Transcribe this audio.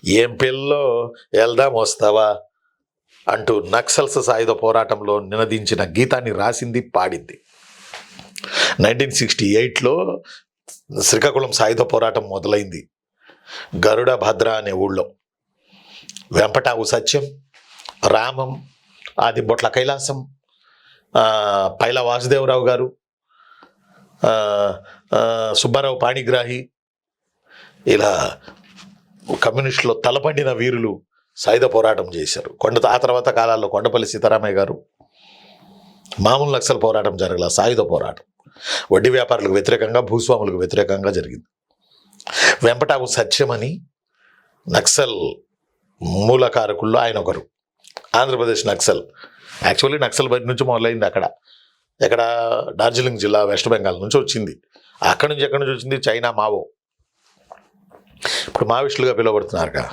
ఏం పిల్లో వెళ్దాం వస్తావా అంటూ నక్సల్స్ సాయుధ పోరాటంలో నినదించిన గీతాన్ని రాసింది, పాడింది. 1968లో శ్రీకాకుళం సాయుధ పోరాటం మొదలైంది గరుడ భద్ర అనే ఊళ్ళో. వెంపటావు సత్యం, రామం, ఆది బొట్ల కైలాసం, పైల వాసుదేవరావు గారు, సుబ్బారావు పాణిగ్రాహి, ఇలా కమ్యూనిస్టులో తలపండిన వీరులు సాయుధ పోరాటం చేశారు. ఆ తర్వాత కాలాల్లో కొండపల్లి సీతారామయ్య గారు. మామూలు నక్సల్ పోరాటం జరగల, సాయుధ పోరాటం వడ్డీ వ్యాపారులకు వ్యతిరేకంగా, భూస్వాములకు వ్యతిరేకంగా జరిగింది. వెంపటావు సత్యం అని నక్సల్ మూలకారకుల్లో ఆయన ఒకరు. ఆంధ్రప్రదేశ్ నక్సల్, యాక్చువల్లీ నక్సల్ బరి నుంచి మొదలైంది అక్కడ. ఎక్కడ? డార్జిలింగ్ జిల్లా, వెస్ట్ బెంగాల్ నుంచి వచ్చింది. ఎక్కడి నుంచి వచ్చింది? China Mao. ఇప్పుడు మావోయిస్టులుగా పిలువబడుతున్నారు.